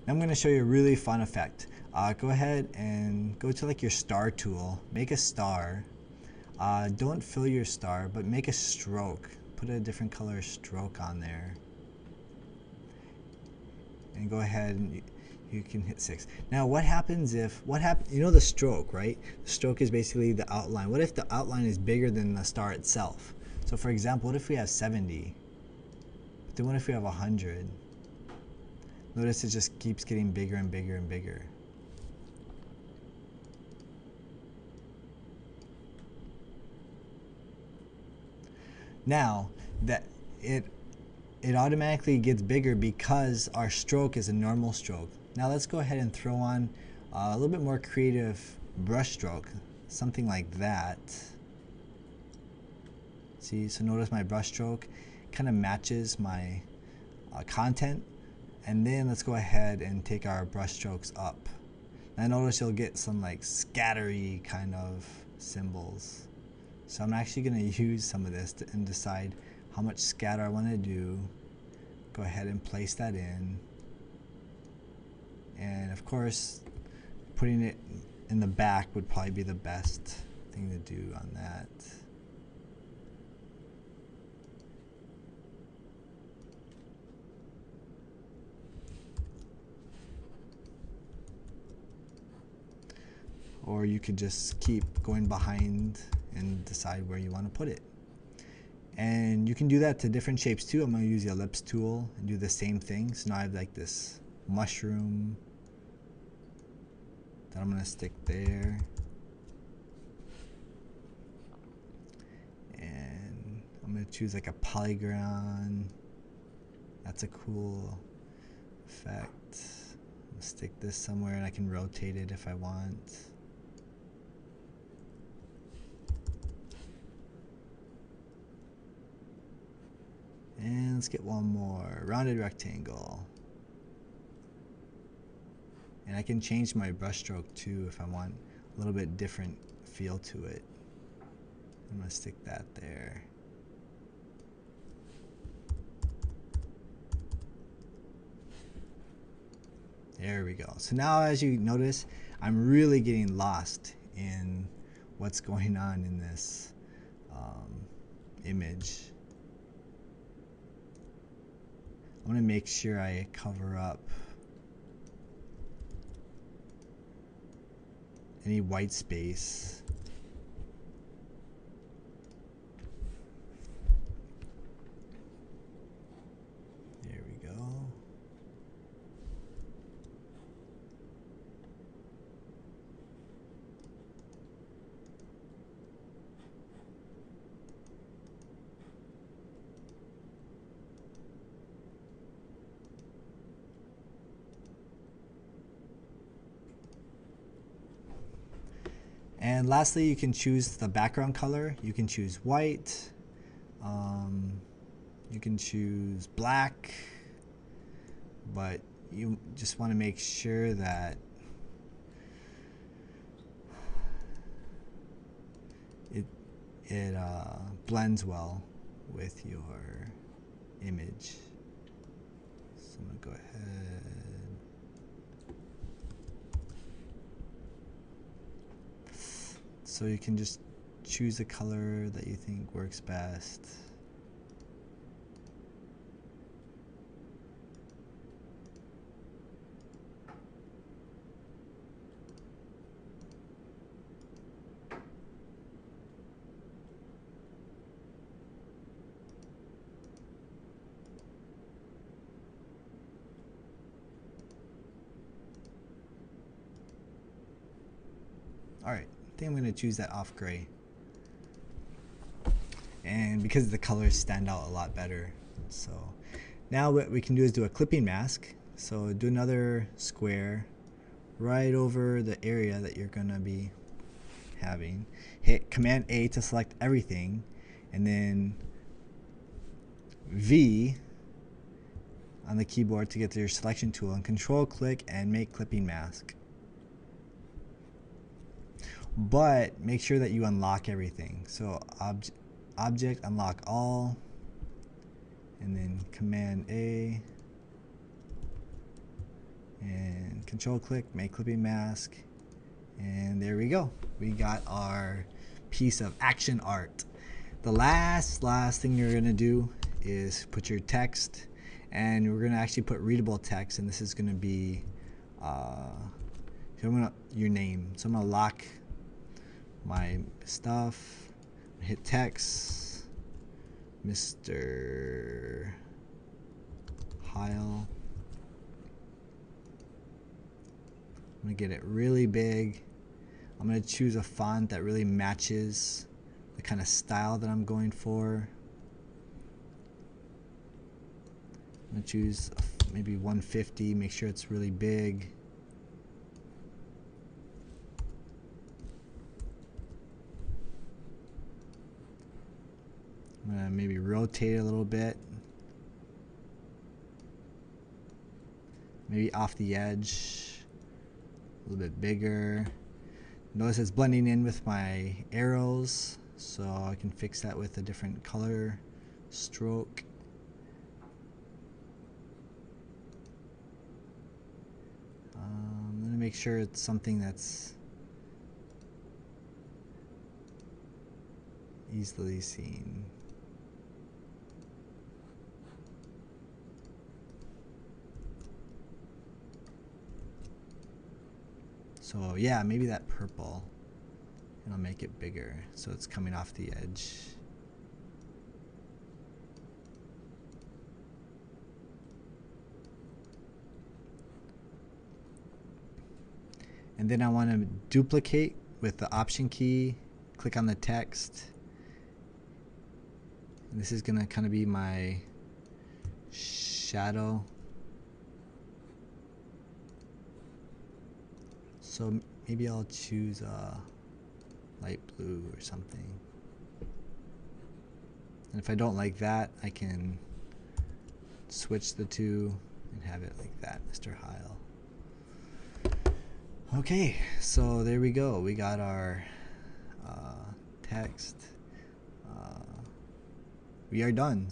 Now I'm going to show you a really fun effect. Go ahead and go to like your star tool, make a star. Don't fill your star, but make a stroke. Put a different color stroke on there. And go ahead and you can hit 6. Now what happens if, you know the stroke, right? The stroke is basically the outline. What if the outline is bigger than the star itself? So for example, what if we have 70? But then what if we have 100? Notice it just keeps getting bigger and bigger and bigger. Now that it automatically gets bigger because our stroke is a normal stroke. Now let's go ahead and throw on a little bit more creative brush stroke, something like that. See, so notice my brush stroke kind of matches my content. And then let's go ahead and take our brush strokes up. Now notice you'll get some like scattery kind of symbols. So I'm actually going to use some of this and decide how much scatter I want to do. Go ahead and place that in. And of course, putting it in the back would probably be the best thing to do on that. Or you could just keep going behind and decide where you want to put it. And you can do that to different shapes too. I'm going to use the ellipse tool and do the same thing. So now I have like this mushroom that I'm going to stick there. And I'm going to choose like a polygon. That's a cool effect. I'm going to stick this somewhere and I can rotate it if I want. And let's get one more, rounded rectangle. And I can change my brush stroke too if I want a little bit different feel to it. I'm going to stick that there. There we go. So now as you notice, I'm really getting lost in what's going on in this image. I'm going to make sure I cover up any white space. There we go. And lastly, you can choose the background color. You can choose white. You can choose black. But you just want to make sure that it blends well with your image. So I'm going to go ahead. So you can just choose a color that you think works best. All right. I think I'm going to choose that off gray, and because the colors stand out a lot better. So now what we can do is do a clipping mask. So do another square right over the area that you're going to be having. Hit Command A to select everything, and then V on the keyboard to get to your selection tool, and Control click and make clipping mask. But make sure that you unlock everything. So object unlock all, and then Command A, and Control click, make clipping mask, and there we go. We got our piece of action art. The last thing you're gonna do is put your text, and we're gonna actually put readable text, and this is gonna be your name. So I'm gonna lock my stuff, hit text, Mr. Heil. I'm gonna get it really big. I'm gonna choose a font that really matches the kind of style that I'm going for. I'm gonna choose maybe 150, make sure it's really big. I'm gonna maybe rotate it a little bit. Maybe off the edge, a little bit bigger. Notice it's blending in with my arrows, so I can fix that with a different color stroke. I'm going to make sure it's something that's easily seen. So yeah, maybe that purple, and I'll make it bigger so it's coming off the edge. And then I want to duplicate with the Option key, click on the text. And this is going to kind of be my shadow. So maybe I'll choose light blue or something. And if I don't like that, I can switch the two and have it like that, Mr. Heil. Okay, so there we go. We got our text. We are done.